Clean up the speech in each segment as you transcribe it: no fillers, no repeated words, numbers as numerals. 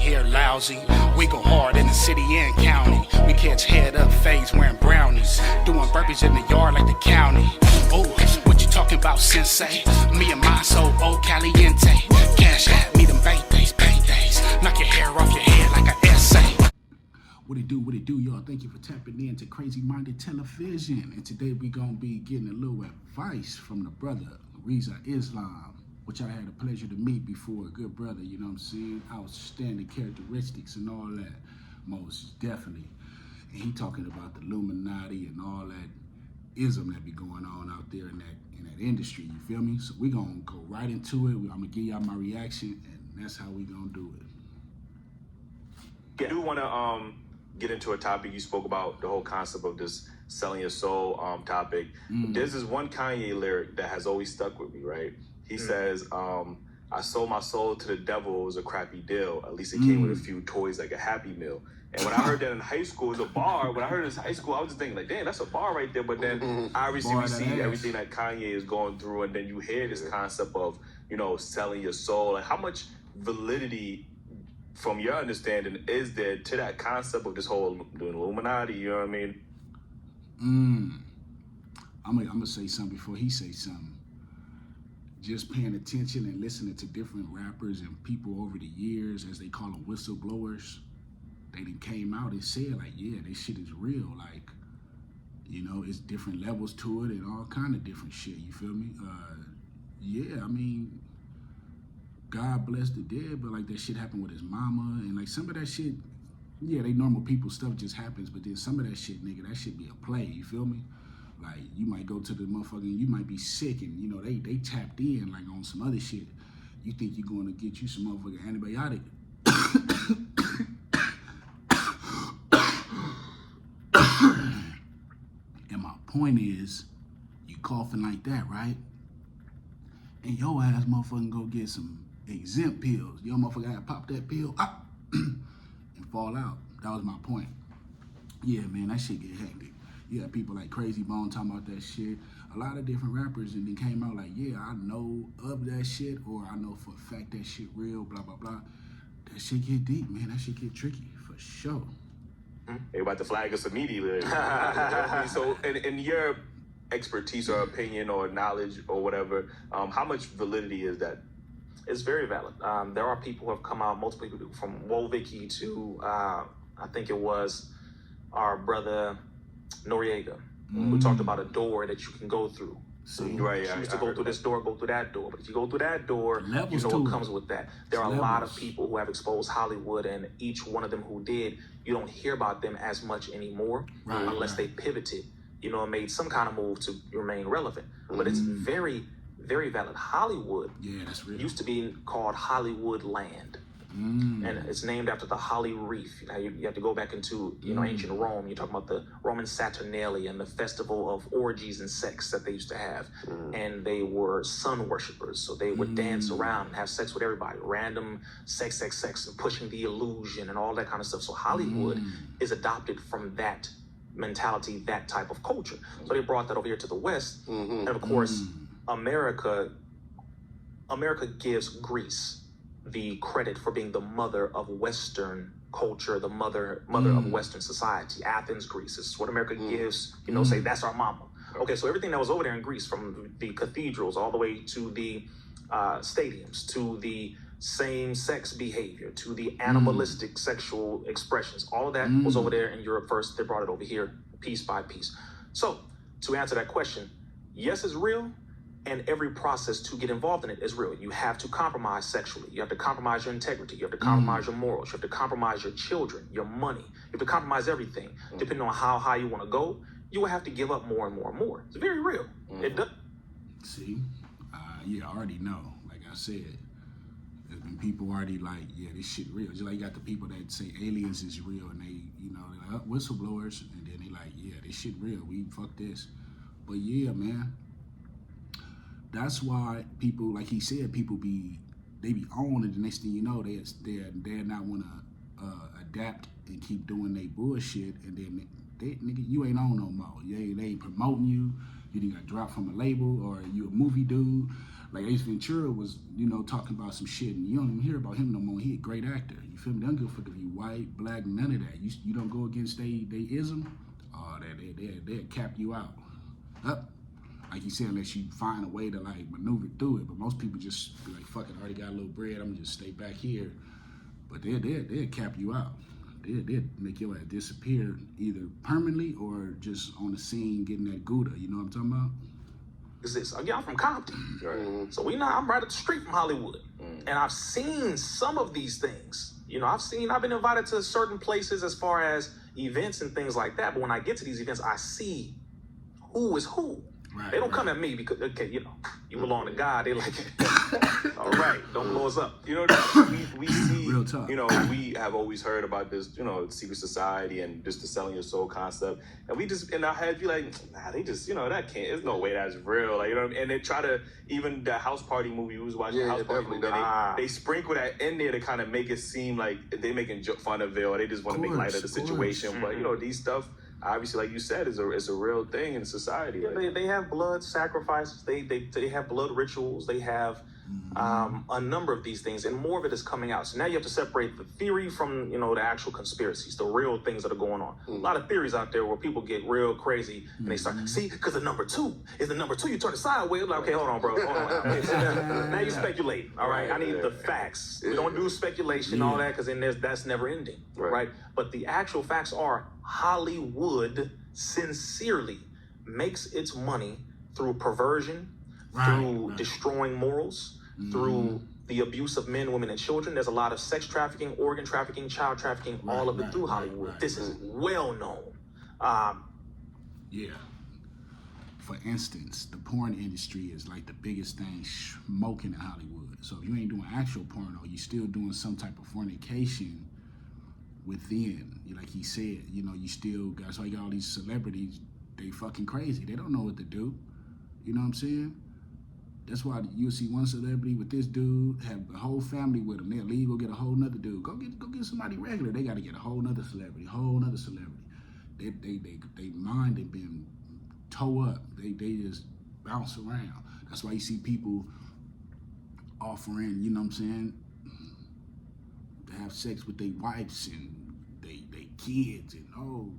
here lousy. We go hard in the city and county. We catch head up fades wearing brownies. Doing burpees in the yard like the county. Oh, what you talking about, sensei? Me and my soul, oh caliente. Cash at me, them paydays. Knock your hair off your head like an essay. What it do, y'all? Thank you for tapping in to Crazy Minded Television. And today we gonna be getting a little advice from the brother, Rizza Islam, which I had the pleasure to meet before. A good brother, you know what I'm saying? Outstanding characteristics and all that, most definitely. And he talking about the Illuminati and all that ism that be going on out there in that industry, you feel me? So we gonna go right into it. I'm gonna give y'all my reaction, and that's how we gonna do it. I do want to get into a topic you spoke about, the whole concept of this selling your soul topic. There's this one Kanye lyric that has always stuck with me, right? He says, I sold my soul to the devil, it was a crappy deal. At least it came with a few toys like a Happy Meal. And when I heard that in high school, it was a bar. When I heard it in high school, I was just thinking like, damn, that's a bar right there. But then obviously we see everything that Kanye is going through, and then you hear this concept of, you know, selling your soul. Like, how much validity, from your understanding, is there to that concept of this whole Illuminati? You know what I mean? I'm gonna say something before he says something. Just paying attention and listening to different rappers and people over the years, as they call them, whistleblowers, they done came out and said like, yeah, this shit is real. Like, you know, it's different levels to it and all kind of different shit. You feel me? Yeah, I mean, God bless the dead, but like that shit happened with his mama, and like some of that shit, yeah, they normal people, stuff just happens, but then some of that shit, nigga, that shit be a play, you feel me? Like, you might go to the motherfucking, you might be sick, and you know, they tapped in like on some other shit. You think you're going to get you some motherfucking antibiotic. And my point is, you coughing like that, right? And your ass motherfucking go get some exempt pills. Your motherfucker gotta pop that pill and fall out. That was my point. Yeah, man, that shit get hectic. You got people like Crazy Bone talking about that shit. A lot of different rappers, and then came out like, yeah, I know of that shit, or I know for a fact that shit real, blah, blah, blah. That shit get deep, man. That shit get tricky, for sure. They about to flag us immediately. So, in your expertise or opinion or knowledge or whatever, how much validity is that? It's very valid. There are people who have come out, multiple people, from Wolvicki to, I think it was our brother Noriega, who talked about a door that you can go through. So you choose to go through this door, go through that door. But if you go through that door, you know what comes with that. There are a lot of people who have exposed Hollywood, and each one of them who did, you don't hear about them as much anymore unless they pivoted, you know, and made some kind of move to remain relevant. But it's very, very valid. Hollywood used to be called Hollywood Land. And it's named after the Holly Reef. Now you have to go back into, you know, ancient Rome. You're talking about the Roman Saturnalia and the festival of orgies and sex that they used to have. And they were sun worshipers. So they would dance around and have sex with everybody. Random sex, and pushing the illusion and all that kind of stuff. So Hollywood is adopted from that mentality, that type of culture. So they brought that over here to the West. And of course, America gives Greece the credit for being the mother of Western culture, the mother of Western society. Athens, Greece. This is what America gives, you know, say that's our mama. Okay, so everything that was over there in Greece, from the cathedrals all the way to the stadiums, to the same-sex behavior, to the animalistic sexual expressions, all of that was over there in Europe first. They brought it over here piece by piece. So to answer that question, yes, it's real. And every process to get involved in it is real. You have to compromise sexually. You have to compromise your integrity. You have to compromise your morals. You have to compromise your children, your money. You have to compromise everything. Depending on how high you want to go, you will have to give up more and more and more. It's very real. It does. See? Yeah, I already know. Like I said, there's been people already like, yeah, this shit real. Just like you got the people that say aliens is real, and they, you know, they're like, oh, whistleblowers. And then they like, yeah, this shit real. We fuck this. But yeah, man. That's why people, like he said, people they be on it. The next thing you know, they're not want to adapt and keep doing their bullshit, and then nigga, you ain't on no more. They ain't promoting you. You done got dropped from a label, or you a movie dude. Like Ace Ventura was, talking about some shit, and you don't even hear about him no more. He a great actor. You feel me? They don't give a fuck if you white, black, none of that. You don't go against they ism, they'll cap you out. Like you said, unless you find a way to like maneuver through it. But most people just be like, fuck it, I already got a little bread, I'm gonna just stay back here. But they'll cap you out. They'll make your ass disappear either permanently or just on the scene getting that Gouda. You know what I'm talking about? Again, I'm from Compton. Right. So I'm right up the street from Hollywood. And I've seen some of these things. I've been invited to certain places as far as events and things like that. But when I get to these events, I see who is who. Right, they don't come at me because, you belong to God. They like, all right, don't blow us up. We see, real talk. We have always heard about this, secret society and just the selling your soul concept. And we just, in our head, be like, nah, they just, that can't, there's no way that's real. Like, and they try to, even the house party movie, we was watching the house party movie, they sprinkle that in there to kind of make it seem like they making fun of it, or they just want to make light of the situation. But, these stuff, obviously, like you said, is a real thing in society. Yeah, they have blood sacrifices. They have blood rituals. They have a number of these things, and more of it is coming out. So now you have to separate the theory from the actual conspiracies, the real things that are going on. A lot of theories out there where people get real crazy and they start because the number two is the number 2. You turn it sideways, like, okay, hold on, bro, hold on. Okay, so now you speculate. All right, I need the facts. We don't do speculation, all that, because then that's never ending, right? But the actual facts are Hollywood sincerely makes its money through perversion, through destroying morals, through the abuse of men, women, and children. There's a lot of sex trafficking, organ trafficking, child trafficking, all of it through Hollywood. This is well known. For instance, the porn industry is like the biggest thing smoking in Hollywood. So if you ain't doing actual porno, you still doing some type of fornication within. Like he said, you still got, so you got all these celebrities, they fucking crazy. They don't know what to do. You know what I'm saying? That's why you'll see one celebrity with this dude, have a whole family with him. They'll leave, go get a whole nother dude. Go get somebody regular. They got to get a whole nother celebrity, They mind have been toe up. They just bounce around. That's why you see people offering, you know what I'm saying, to have sex with their wives and they kids, and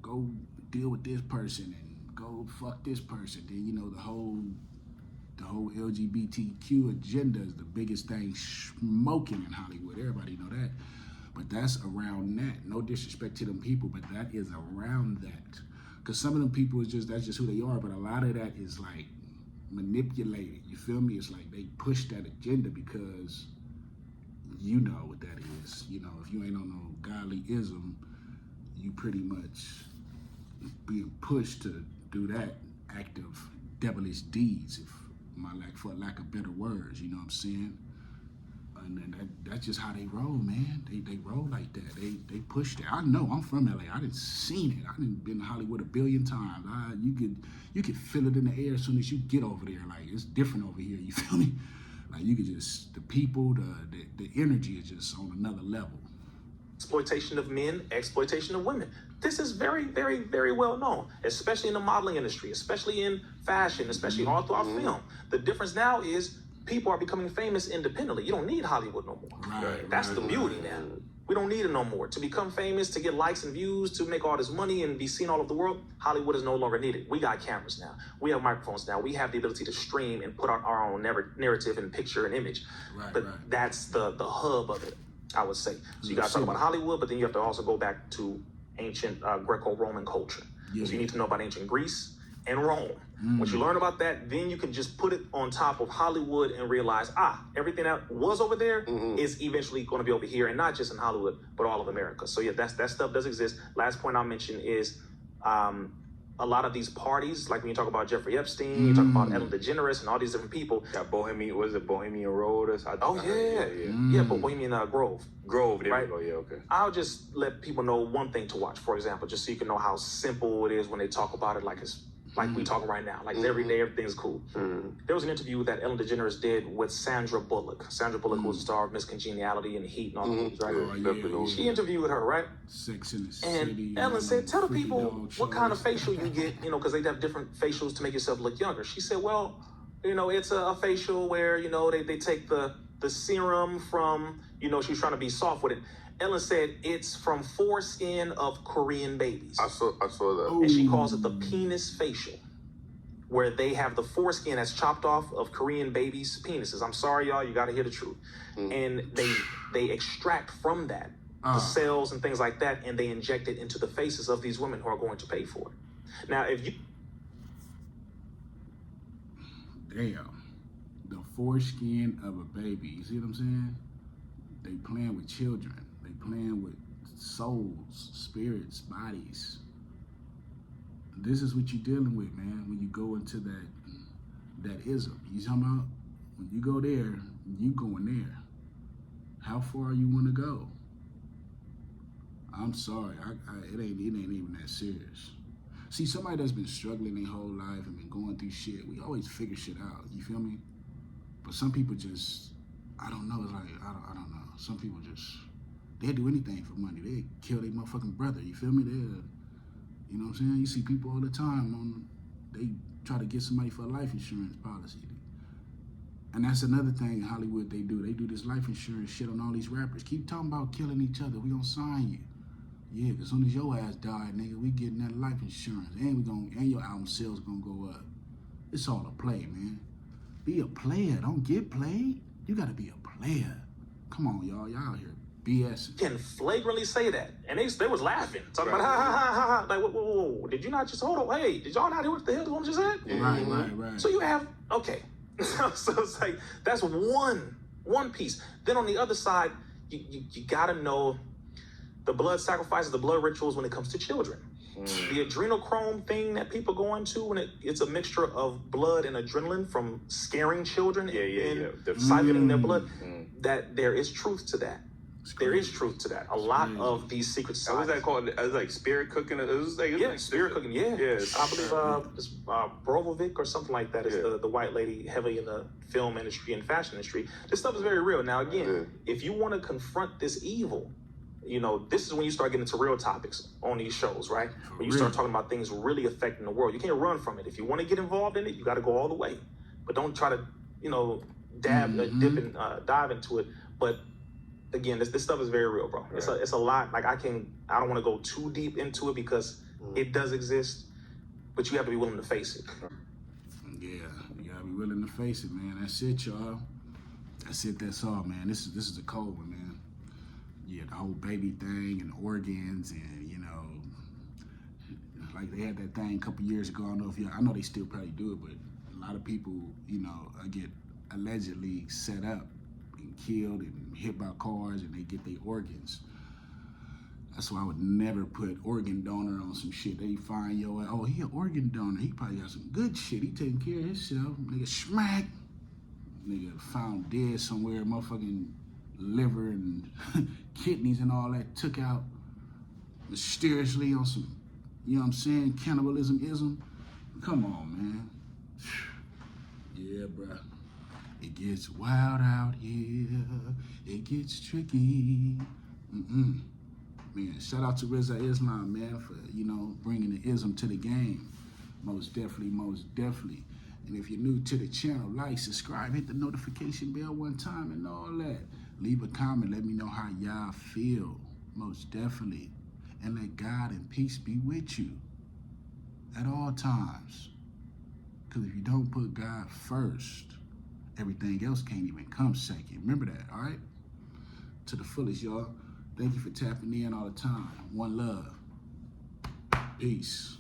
go deal with this person and go fuck this person. Then the whole LGBTQ agenda is the biggest thing smoking in Hollywood. Everybody know that. But that's around that. No disrespect to them people, but that is around that. Because some of them people that's just who they are, but a lot of that is like manipulated. You feel me? It's like they push that agenda because you know what that is. If you ain't on no godly-ism, you pretty much being pushed to do that act of devilish deeds, for lack of better words, you know what I'm saying? And then that's just how they roll, man. They roll like that. They push that. I know, I'm from LA. I done seen it. I done been to Hollywood a billion times. You could feel it in the air as soon as you get over there. Like, it's different over here, you feel me? Like, you could just, the people, the energy is just on another level. Exploitation of men, exploitation of women. This is very, very, very well known, especially in the modeling industry, especially in fashion, especially all throughout film. The difference now is people are becoming famous independently. You don't need Hollywood no more. That's the beauty now. We don't need it no more. To become famous, to get likes and views, to make all this money and be seen all over the world, Hollywood is no longer needed. We got cameras now. We have microphones now. We have the ability to stream and put our own narrative and picture and image. That's the hub of it, I would say. So you got to talk about Hollywood, but then you have to also go back to ancient Greco-Roman culture. So you need to know about ancient Greece and Rome. Once you learn about that, then you can just put it on top of Hollywood and realize, everything that was over there is eventually going to be over here, and not just in Hollywood, but all of America. So yeah, that stuff does exist. Last point I'll mention is a lot of these parties, like when you talk about Jeffrey Epstein, you talk about Ellen DeGeneres and all these different people. Got Bohemian Road? But Bohemian Grove. There we go, yeah, okay. I'll just let people know one thing to watch, for example, just so you can know how simple it is when they talk about it, like it's like we talking right now. Like every day, everything's cool. There was an interview that Ellen DeGeneres did with Sandra Bullock. Sandra Bullock was the star of Miss Congeniality and Heat and all those, right? Oh, yeah. She interviewed her, right? Sex in the And City. Ellen said, tell the Freaky people Dog what kind of shows. facial you get, you know, because they have different facials to make yourself look younger. She said, well, you know, it's a facial where, you know, they take the serum from, you know, she was trying to be soft with it. Ellen said it's from foreskin of Korean babies. I saw that. And she calls it the penis facial, where they have the foreskin that's chopped off of Korean babies' penises. I'm sorry, y'all, you got to hear the truth. And they extract from that the cells and things like that, and they inject it into the faces of these women who are going to pay for it. Now, if you... Damn. The foreskin of a baby. You see what I'm saying? They playing with children. They playing with souls, spirits, bodies. This is what you're dealing with, man, when you go into that ism. You talking about when you go there, you going there. How far you want to go? I'm sorry, it ain't even that serious. See, somebody that's been struggling their whole life and been going through shit, we always figure shit out. You feel me? But some people just, I don't know. It's like I don't know. Some people just, they'll do anything for money. They kill their motherfucking brother. You feel me? They, you know what I'm saying? You see people all the time they try to get somebody for a life insurance policy. And that's another thing in Hollywood they do. They do this life insurance shit on all these rappers. Keep talking about killing each other. We gonna sign you. Yeah, cause as soon as your ass die, nigga, we getting that life insurance. And your album sales gonna go up. It's all a play, man. Be a player. Don't get played. You gotta be a player. Come on, y'all. Y'all out here BS. can flagrantly say that, and they was laughing, talking about ha ha ha ha ha. Like, whoa, did you not just hold on? Hey, did y'all not hear what the hell the woman just said? Right. So you have okay. So it's like that's one piece. Then on the other side, you gotta know the blood sacrifices, the blood rituals when it comes to children. The adrenochrome thing that people go into when it's a mixture of blood and adrenaline from scaring children and siphoning their blood. That there is truth to that. There is truth to that. A lot of these secret societies. What was that called? It was like spirit cooking. It was like spirit cooking. Yeah. I believe it's Brovovic or something like that is the white lady heavily in the film industry and fashion industry. This stuff is very real. Now again, if you want to confront this evil, you know, this is when you start getting into real topics on these shows, right? When you start talking about things really affecting the world. You can't run from it. If you want to get involved in it, you got to go all the way. But don't try to, you know, dip and dive into it. But again, this stuff is very real, bro. Right. It's a lot. Like I don't want to go too deep into it because it does exist, but you have to be willing to face it. Yeah, you gotta be willing to face it, man. That's it, y'all. That's it. That's all, man. This is a cold one, man. Yeah, the whole baby thing and organs and, you know, like they had that thing a couple years ago. I know they still probably do it, but a lot of people, you know, get allegedly set up and killed and hit by cars and they get their organs. That's why I would never put organ donor on some shit. They find he an organ donor. He probably got some good shit. He taking care of himself. Nigga smack. Nigga found dead somewhere, motherfucking liver and kidneys and all that took out mysteriously on some, you know what I'm saying, cannibalism-ism. Come on, man. Yeah, bruh. It gets wild out here. It gets tricky. Man, shout out to Rizza Islam, man, for, you know, bringing the ism to the game. Most definitely. And if you're new to the channel, like, subscribe, hit the notification bell one time and all that. Leave a comment, let me know how y'all feel, most definitely. And let God and peace be with you at all times. Because if you don't put God first, everything else can't even come second. Remember that, all right? To the fullest, y'all. Thank you for tapping in all the time. One love. Peace.